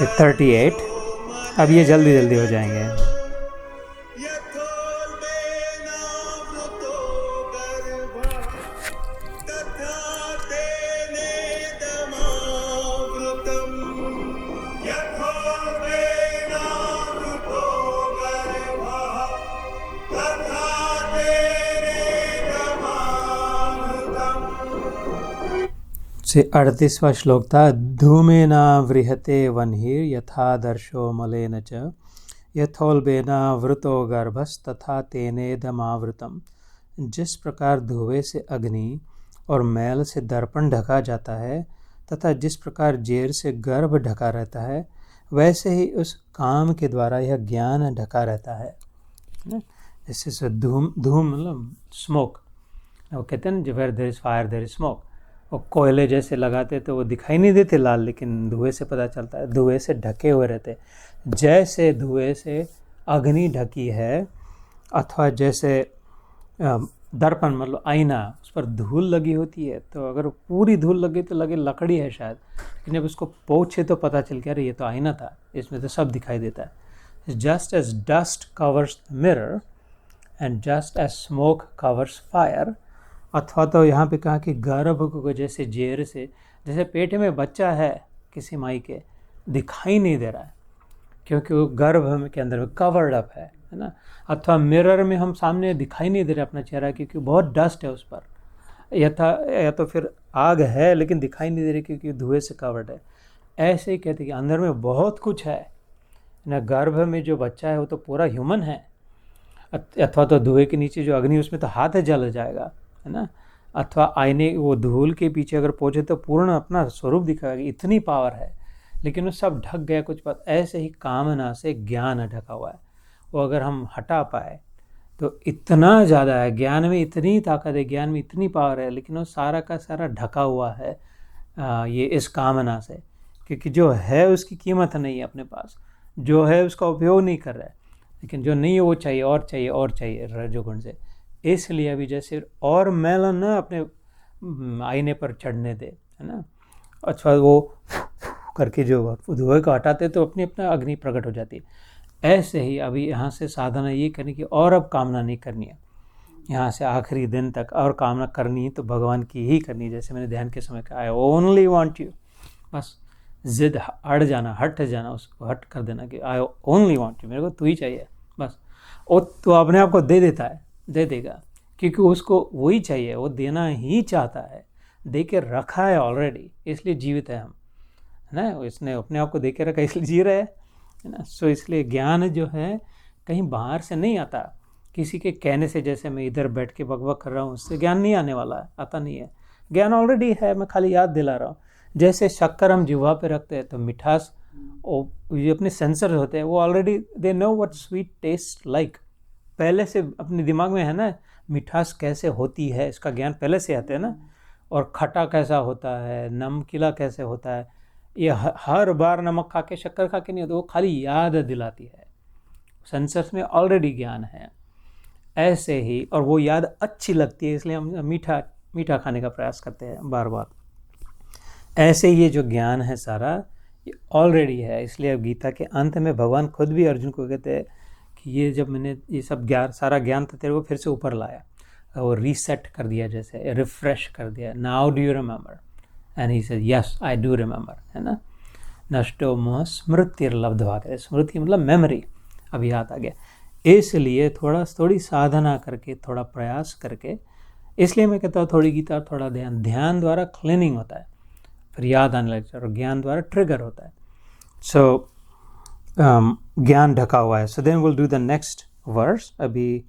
38। अब ये जल्दी जल्दी हो जाएंगे। से 38वां श्लोक था। धूमेनावृहते वह्निर् यथादर्शो मलेन च यथोल्बेनावृतो गर्भस्तथा तेनेदमावृतम। जिस प्रकार धुएं से अग्नि और मैल से दर्पण ढका जाता है तथा जिस प्रकार जेर से गर्भ ढका रहता है, वैसे ही उस काम के द्वारा यह ज्ञान ढका रहता है। जैसे धूम मतलब स्मोक, वो कहते हैं ना, where there is fire there is smoke. वो कोयले जैसे लगाते तो वो दिखाई नहीं देते लाल, लेकिन धुएं से पता चलता है, धुएं से ढके हुए रहते। जैसे धुएं से अग्नि ढकी है, अथवा जैसे दर्पण मतलब आईना, उस पर धूल लगी होती है, तो अगर पूरी धूल लगी तो लगे लकड़ी है शायद, लेकिन जब उसको पोंछे तो पता चल गया अरे ये तो आईना था, इसमें तो सब दिखाई देता है। Just as dust covers mirror and just as smoke covers fire. अथवा तो यहाँ पे कहा कि गर्भ को जैसे जेर से, जैसे पेट में बच्चा है किसी माई के, दिखाई नहीं दे रहा है क्योंकि वो गर्भ के अंदर में कवर्ड अप है ना। अथवा मिरर में हम सामने दिखाई नहीं दे रहा अपना चेहरा क्योंकि बहुत डस्ट है उस पर, या तो फिर आग है लेकिन दिखाई नहीं दे रही क्योंकि धुएं से कवर्ड है। ऐसे ही कहते कि अंदर में बहुत कुछ है ना। गर्भ में जो बच्चा है वो तो पूरा ह्यूमन है। अथवा तो धुएं के नीचे जो अग्नि, उसमें तो हाथ जल जाएगा, है ना। अथवा आईने, वो धूल के पीछे अगर पहुँचे तो पूर्ण अपना स्वरूप दिखाएगा, इतनी पावर है, लेकिन वो सब ढक गया कुछ बात। ऐसे ही कामना से ज्ञान ढका हुआ है, वो अगर हम हटा पाए तो इतना ज़्यादा है, ज्ञान में इतनी ताकत है, ज्ञान में इतनी पावर है, लेकिन वो सारा का सारा ढका हुआ है ये इस कामना से, क्योंकि जो है उसकी कीमत नहीं है अपने पास, जो है उसका उपयोग नहीं कर रहा है, लेकिन जो नहीं है वो चाहिए और चाहिए और चाहिए रजोगुण से। इसलिए अभी जैसे और मैल ना अपने आईने पर चढ़ने दे, है ना। अच्छा, वो करके जो धुएं को हटाते तो अपनी अपना अग्नि प्रकट हो जाती है। ऐसे ही अभी यहाँ से साधना ये करनी कि और अब कामना नहीं करनी है, यहाँ से आखिरी दिन तक और कामना करनी है तो भगवान की ही करनी है। जैसे मैंने ध्यान के समय कहा, आई ओनली वांट यू, बस जिद अड़ जाना, हट जाना, उसको हट कर देना कि आई ओनली वांट यू, मेरे को तू ही चाहिए बस। वो तो अपने आप को दे देता है, दे देगा, क्योंकि उसको वही चाहिए, वो देना ही चाहता है, दे के रखा है ऑलरेडी, इसलिए जीवित है हम, है ना। इसने अपने आप को दे के रखा इसलिए जी रहे हैं, है ना। सो इसलिए ज्ञान जो है कहीं बाहर से नहीं आता, किसी के कहने से। जैसे मैं इधर बैठ के बकबक कर रहा हूँ, उससे ज्ञान नहीं आने वाला है, आता नहीं है, ज्ञान ऑलरेडी है, मैं खाली याद दिला रहा हूँ। जैसे शक्कर हम जिह्वा पे रखते हैं तो मिठास, ये अपने सेंसर होते हैं, वो already they know what sweet taste like, पहले से अपने दिमाग में है ना, मिठास कैसे होती है इसका ज्ञान पहले से आता है ना। और खट्टा कैसा होता है, नमकीला कैसे होता है, ये हर बार नमक खा के शक्कर खा के नहीं होता, वो खाली याद दिलाती है, सेंसर्स में ऑलरेडी ज्ञान है। ऐसे ही, और वो याद अच्छी लगती है इसलिए हम मीठा मीठा खाने का प्रयास करते हैं बार बार। ऐसे ही ये जो ज्ञान है सारा ये ऑलरेडी है, इसलिए अब गीता के अंत में भगवान खुद भी अर्जुन को कहते हैं कि ये जब मैंने ये सब ज्ञान, सारा ज्ञान था तेरे को फिर से ऊपर लाया, और रीसेट कर दिया, जैसे रिफ्रेश कर दिया, now do you remember, and he said yes I do remember, है ना। नष्टो मोह स्मृतिर्लब्ध्वा, स्मृति मतलब मेमोरी, अब याद आ गया। इसलिए थोड़ी साधना करके, थोड़ा प्रयास करके, इसलिए मैं कहता हूँ थोड़ी गीता, थोड़ा ध्यान, ध्यान द्वारा क्लीनिंग होता है, फिर याद आने लगता है, और ज्ञान द्वारा ट्रिगर होता है। सो ज्ञान ढका हुआ है। So then will do the next verse. अभी